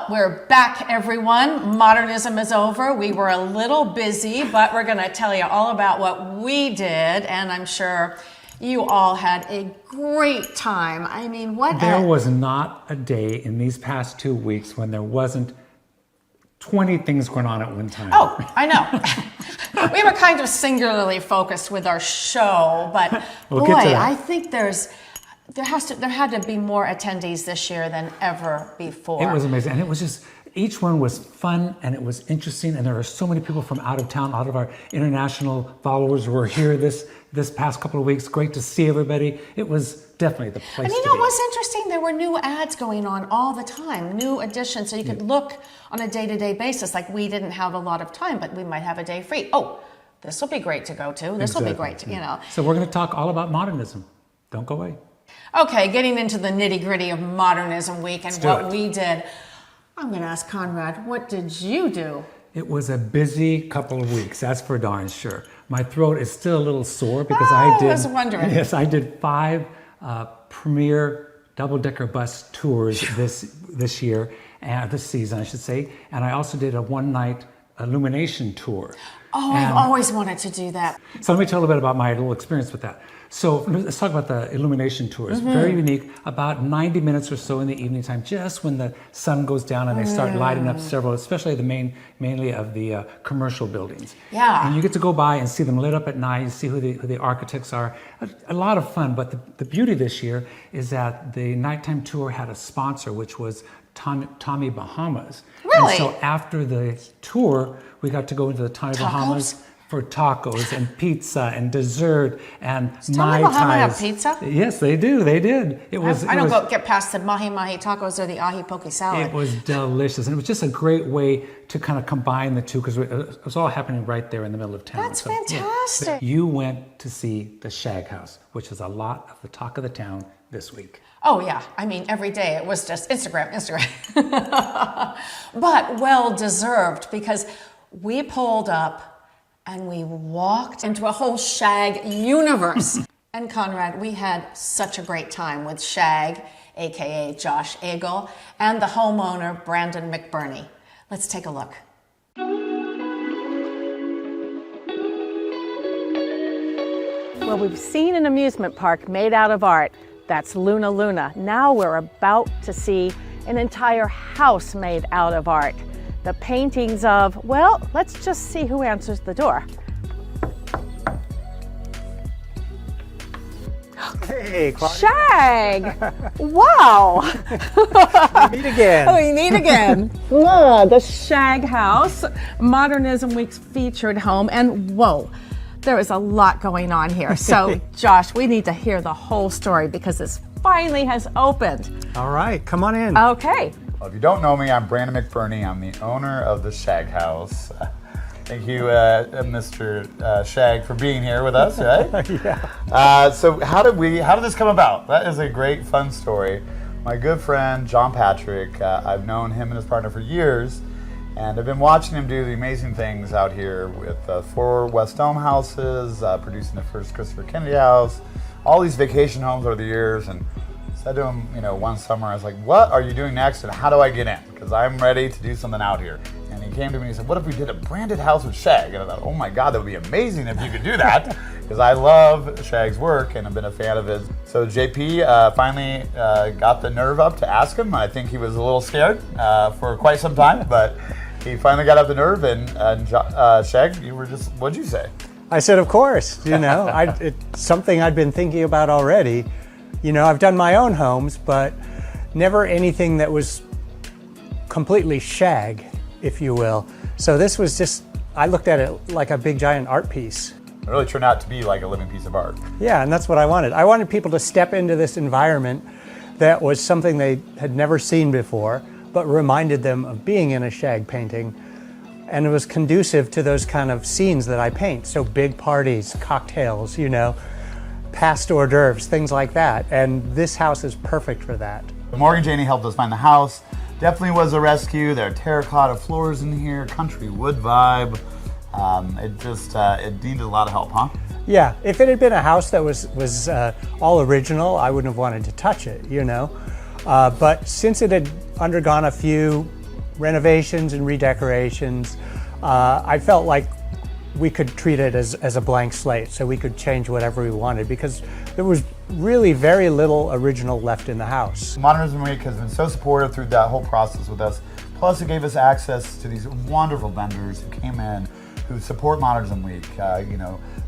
we're back, everyone. Modernism is over. We were a little busy, but we're going to tell you all about what we did, and I'm sure you all had a great time. I mean, There was not a day in these past 2 weeks when there wasn't 20 things going on at one time. Oh, I know. We were kind of singularly focused with our show, but we'll boy, get to that. I think there had to be more attendees this year than ever before. It was amazing, and it was just, each one was fun, and it was interesting, and there are so many people from out of town. A lot of our international followers were here this past couple of weeks. Great to see everybody. It was definitely the place And to be. what's interesting, there were new ads going on all the time, new additions, so you could look on a day-to-day basis. Like, we didn't have a lot of time, but we might have a day free. Oh, this will be great to go to. This will be great, So we're going to talk all about modernism. Don't go away. Okay, getting into the nitty-gritty of Modernism Week and what we did. I'm going to ask Conrad, what did you do? It was a busy couple of weeks, that's for darn sure. My throat is still a little sore because I was wondering. Yes, I did 5 premier double-decker bus tours this year, this season, I should say, and I also did a one-night illumination tour. Oh, I've always wanted to do that. So let me tell a little bit about my little experience with that. So let's talk about the illumination tours. Very unique, about 90 minutes or so in the evening time, just when the sun goes down and they start lighting up several, especially mainly of the commercial buildings. Yeah. And you get to go by and see them lit up at night, you see who the architects are. A lot of fun, but the beauty this year is that the nighttime tour had a sponsor, which was Tommy Bahamas. Really? And so after the tour, we got to go into the Tommy Bahamas for tacos and pizza and dessert and Does Tommy Bahama have pizza? Yes, they do. They did. I don't get past the mahi mahi tacos or the ahi poke salad. It was delicious, and it was just a great way to kind of combine the two because it was all happening right there in the middle of town. That's fantastic. You went to see the Shag House, which is a lot of the talk of the town this week. Oh yeah, I mean every day it was just Instagram. But well deserved, because we pulled up and we walked into a whole Shag universe. And Conrad, we had such a great time with Shag, aka Josh Agle, and the homeowner Brandon McBurney. Let's take a look. Well, we've seen an amusement park made out of art. That's Luna Luna. Now we're about to see an entire house made out of art. The paintings of, well, let's just see who answers the door. Hey, Claudia. Shag! Wow! We meet again. Oh, we meet again. The Shag House, Modernism Week's featured home, and whoa, there is a lot going on here. So, Josh, we need to hear the whole story because this finally has opened. All right, come on in. Okay. Well, if you don't know me, I'm Brandon McBurney. I'm the owner of the Shag House. Thank you, Mr. Shag, for being here with us, right? Yeah. So how did this come about? That is a great, fun story. My good friend, John Patrick, I've known him and his partner for years, and I've been watching him do the amazing things out here with 4 West Dome houses, producing the first Christopher Kennedy house, all these vacation homes over the years, and said to him, one summer, I was like, what are you doing next and how do I get in? Because I'm ready to do something out here. And he came to me and he said, what if we did a branded house with Shag? And I thought, oh my God, that would be amazing if you could do that. Because I love Shag's work and I've been a fan of his. So JP finally got the nerve up to ask him. I think he was a little scared for quite some time, but he finally got up the nerve and Shag, what'd you say? I said, of course, it's something I'd been thinking about already. I've done my own homes, but never anything that was completely Shag, if you will. So this was just, I looked at it like a big giant art piece. It really turned out to be like a living piece of art. Yeah, and that's what I wanted. I wanted people to step into this environment that was something they had never seen before, but reminded them of being in a Shag painting. And it was conducive to those kind of scenes that I paint. So big parties, cocktails, past hors d'oeuvres, things like that. And this house is perfect for that. Morgan Janey helped us find the house. Definitely was a rescue. There are terracotta floors in here, country wood vibe. It needed a lot of help, huh? Yeah, if it had been a house that was all original, I wouldn't have wanted to touch it, But since it had undergone a few renovations and redecorations, I felt like we could treat it as a blank slate, so we could change whatever we wanted, because there was really very little original left in the house. Modernism Week has been so supportive through that whole process with us. Plus, it gave us access to these wonderful vendors who came in, who support Modernism Week.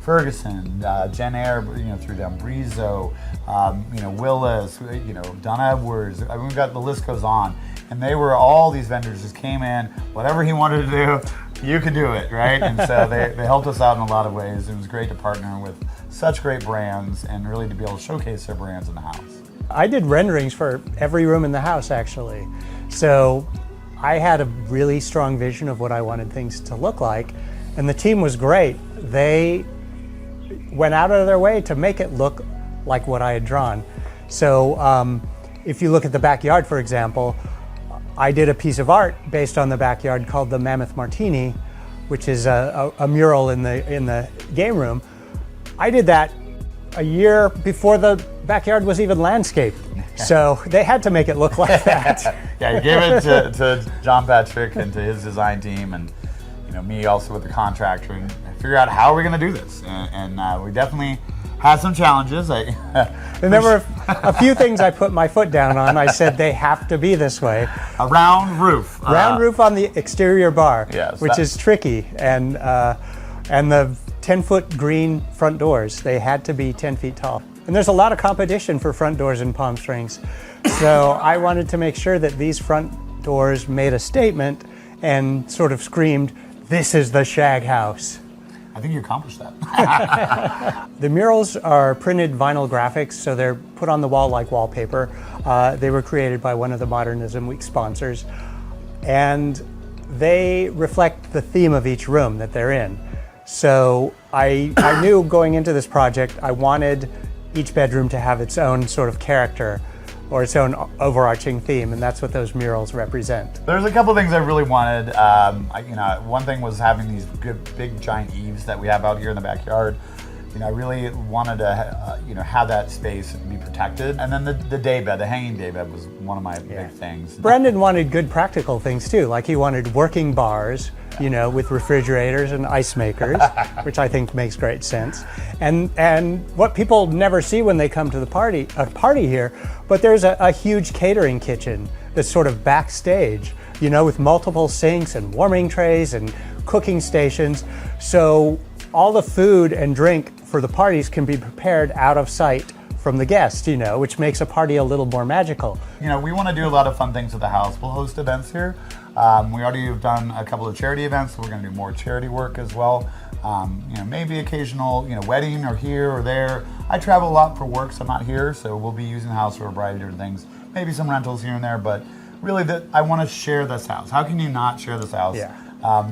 Ferguson, Jen Eyre, through them, Brizo, Willis, Don Edwards. I mean, we've got, the list goes on. And they were, all these vendors just came in, whatever he wanted to do, you could do it, right? And so they helped us out in a lot of ways. It was great to partner with such great brands and really to be able to showcase their brands in the house. I did renderings for every room in the house, actually. So I had a really strong vision of what I wanted things to look like, and the team was great. They went out of their way to make it look like what I had drawn. So if you look at the backyard, for example, I did a piece of art based on the backyard called the Mammoth Martini, which is a mural in the game room. I did that a year before the backyard was even landscaped. So they had to make it look like that. Yeah, you gave it to John Patrick and to his design team, and me also with the contractor, and figure out how we're going to do this. And we definitely had some challenges. And there were a few things I put my foot down on. I said they have to be this way. A round roof. Round roof on the exterior bar, yes, which is tricky. And the 10-foot green front doors, they had to be 10 feet tall. And there's a lot of competition for front doors in Palm Springs. So I wanted to make sure that these front doors made a statement and sort of screamed, "This is the Shag House." I think you accomplished that. The murals are printed vinyl graphics, so they're put on the wall like wallpaper. They were created by one of the Modernism Week sponsors, and they reflect the theme of each room that they're in. So I knew going into this project, I wanted each bedroom to have its own sort of character or its own overarching theme, and that's what those murals represent. There's a couple things I really wanted. One thing was having these good, big, giant eaves that we have out here in the backyard. I really wanted to, have that space and be protected. And then the daybed, the hanging daybed, was one of my big things. Brandon wanted good practical things too, like he wanted working bars, with refrigerators and ice makers, which I think makes great sense. And what people never see when they come to the party here, but there's a huge catering kitchen that's sort of backstage, with multiple sinks and warming trays and cooking stations. So all the food and drink for the parties can be prepared out of sight from the guests, which makes a party a little more magical. We want to do a lot of fun things at the house. We'll host events here. We already have done a couple of charity events, so we're going to do more charity work as well. Maybe occasional, wedding or here or there. I travel a lot for work, so I'm not here, so we'll be using the house for a variety of different things. Maybe some rentals here and there, but really I want to share this house. How can you not share this house? Yeah.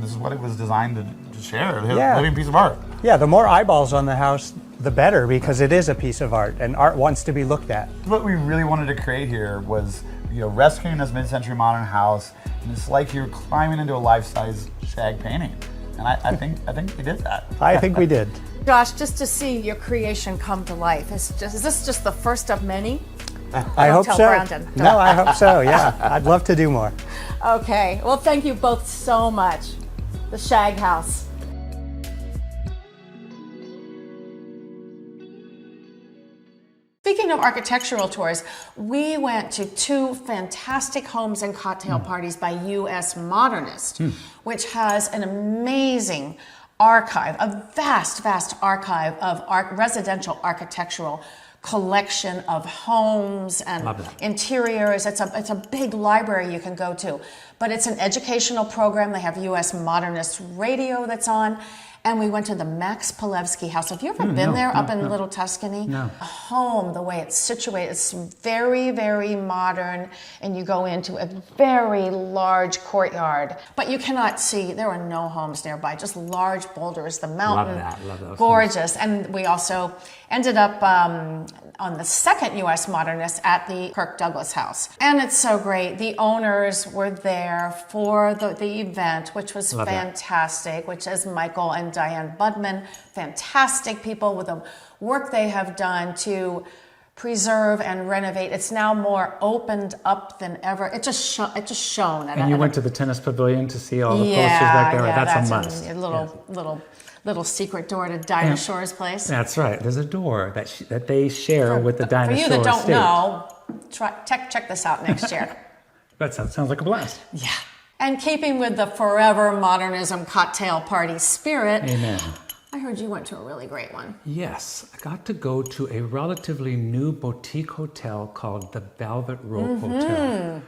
This is what it was designed to share, a living piece of art. Yeah, the more eyeballs on the house, the better, because it is a piece of art, and art wants to be looked at. What we really wanted to create here was, rescuing this mid-century modern house, and it's like you're climbing into a life-size Shag painting. And I think we did that. I think we did. Josh, just to see your creation come to life, is this just the first of many? I hope so. Brandon. No, I hope so, yeah. I'd love to do more. Okay, well, thank you both so much. The Shag House. Speaking of architectural tours, we went to 2 fantastic homes and cocktail parties by U.S. Modernist, which has an amazing archive, a vast, vast archive of residential architectural collection of homes and interiors. It's a big library you can go to, but it's an educational program. They have U.S. Modernist radio that's on. And we went to the Max Pilevsky house. Have you ever been there up in Little Tuscany? No. A home, the way it's situated, it's very, very modern, and you go into a very large courtyard. But you cannot see, there are no homes nearby, just large boulders, the mountain. Love those. Gorgeous. And we also ended up on the second U.S. Modernist at the Kirk Douglas house. And it's so great. The owners were there for the event, which was fantastic, which is Michael and Diane Budman, fantastic people with the work they have done to preserve and renovate. It's now more opened up than ever. It just shone. And you went to the tennis pavilion to see all the posters back there. Yeah, that's a must. A little secret door to Dinah Shore's place. That's right. There's a door that they share with the Dinah Shore estate. For you that don't estate. know, check this out next year. That sounds like a blast. Yeah. And keeping with the forever modernism cocktail party spirit, amen. I heard you went to a really great one. Yes, I got to go to a relatively new boutique hotel called the Velvet Rope Hotel.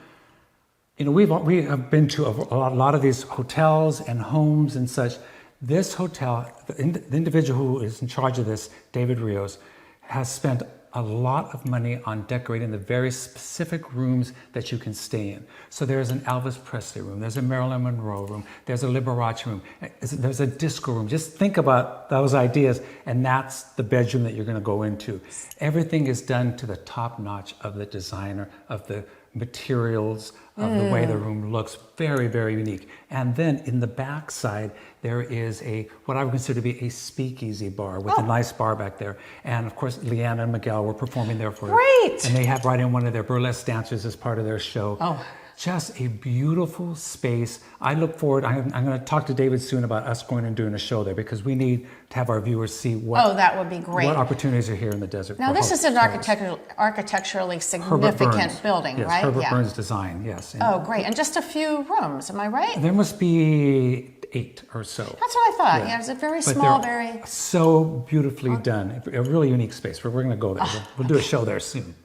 You know, we have been to a lot of these hotels and homes and such. This hotel, the individual who is in charge of this, David Rios, has spent a lot of money on decorating the very specific rooms that you can stay in. So there's an Elvis Presley room, there's a Marilyn Monroe room, there's a Liberace room, there's a disco room. Just think about those ideas, and that's the bedroom that you're going to go into. Everything is done to the top notch of the designer, of the materials, of the way the room looks. Very, very unique. And then in the back side, there is what I would consider to be a speakeasy bar with a nice bar back there. And of course, Leanna and Miguel were performing there for Great! And they have right in one of their burlesque dancers as part of their show. Oh. Just a beautiful space. I look forward, I'm going to talk to David soon about us going and doing a show there, because we need to have our viewers see that would be great. What opportunities are here in the desert. Now this is an architecturally significant building, yes, right? Herbert Burns design, yes. And great. And just a few rooms, am I right? There must be 8 or so. That's what I thought. Yeah, it's a very small, very... So beautifully done. A really unique space. We're going to go there. We'll do a show there soon.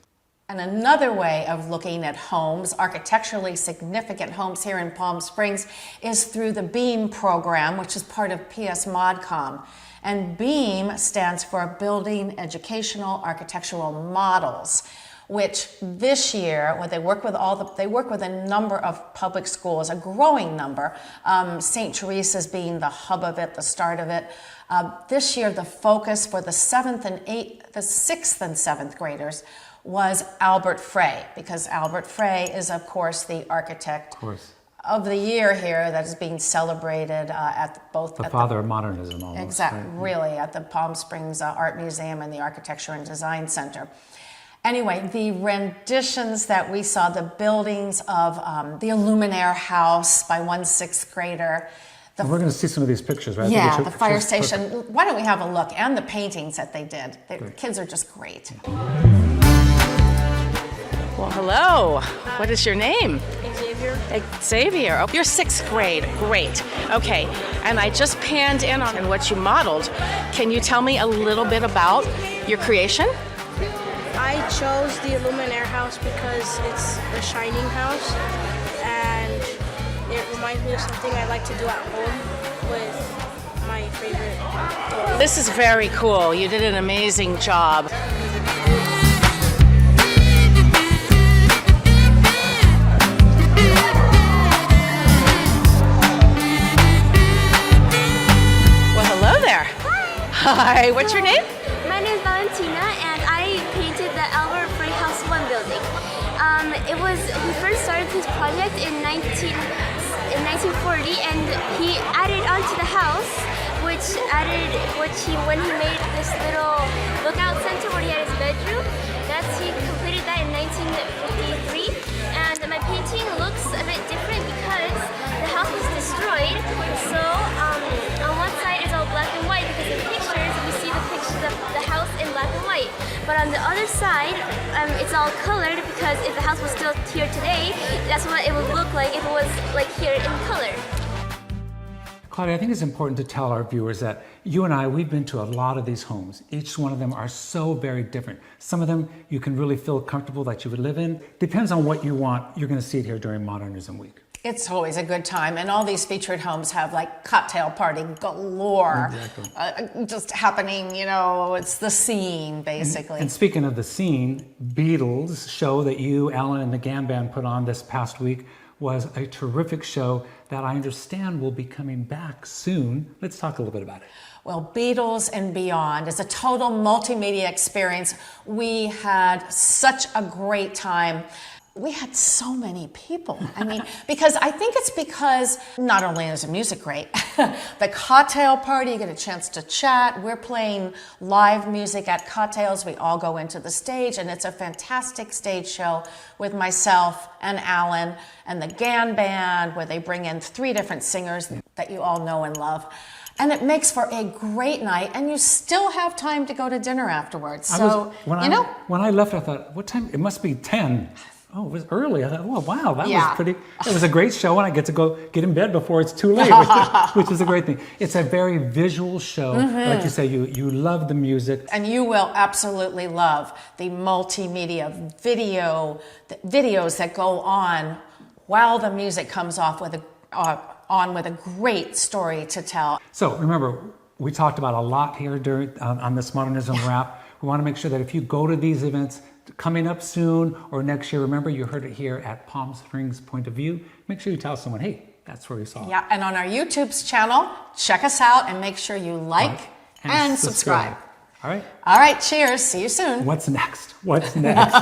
And another way of looking at homes, architecturally significant homes here in Palm Springs, is through the BEAM program, which is part of PS ModCom. And BEAM stands for Building Educational Architectural Models, which this year, they work with a number of public schools, a growing number, St. Teresa's being the hub of it, the start of it. This year, the focus for the 6th and 7th graders was Albert Frey, because Albert Frey is, of course, the architect of the year here that is being celebrated at both... The father of modernism, almost. Exactly, right? Really, at the Palm Springs Art Museum and the Architecture and Design Center. Anyway, the renditions that we saw, the buildings of the Illuminated house by one 6th grader. We're going to see some of these pictures, right? Yeah, the fire station. Perfect. Why don't we have a look? And the paintings that they did. The kids are just great. Well, hello. What is your name? Xavier. Xavier. Oh, you're 6th grade. Great. Okay. And I just panned in on what you modeled. Can you tell me a little bit about your creation? I chose the illuminated house because it's a shining house, and it reminds me of something I like to do at home with my favorite. This is very cool. You did an amazing job. Well, hello there. Hi. What's your name? My name is Valentina, and I painted the Albert Frey House 1 building. We first started this project in 1940, and he added onto the house, when he made this little lookout center where he had his bedroom. He completed that in 1953, and my painting looks a bit different because the house was destroyed. So on one side is all black and white because in pictures we see the pictures of the house in black and white. But on the other side, it's all colored because if the house was still here today, that's what it would look like if it was like here in color. Claudia, I think it's important to tell our viewers that you and I, we've been to a lot of these homes. Each one of them are so very different. Some of them you can really feel comfortable that you would live in. Depends on what you want. You're going to see it here during Modernism Week. It's always a good time, and all these featured homes have like cocktail party galore, just happening. It's the scene basically. And speaking of the scene, Beatles show that you, Alan, and the Gand Band put on this past week was a terrific show that I understand will be coming back soon. Let's talk a little bit about it. Well, Beatles and Beyond is a total multimedia experience. We had such a great time. we had so many people. I mean, because I think it's because not only is the music great, the cocktail party, you get a chance to chat. We're playing live music at cocktails. We all go into the stage, and it's a fantastic stage show with myself and Alan and the Gand band, where they bring in 3 different singers that you all know and love. And it makes for a great night, and you still have time to go to dinner afterwards. So, when I left, I thought, what time? It must be 10. Oh, it was early. I thought, oh, wow, that was pretty. It was a great show, and I get to go get in bed before it's too late, which is a great thing. It's a very visual show. Like you say, you love the music. And you will absolutely love the multimedia videos that go on while the music comes off with a great story to tell. So remember, we talked about a lot here on this Modernism wrap. We want to make sure that if you go to these events coming up soon or next year, remember you heard it here at Palm Springs Point of View. Make sure you tell someone, hey, that's where we saw it. Yeah, and on our YouTube's channel, check us out and make sure you like and subscribe. All right. All right, cheers. See you soon. What's next? What's next?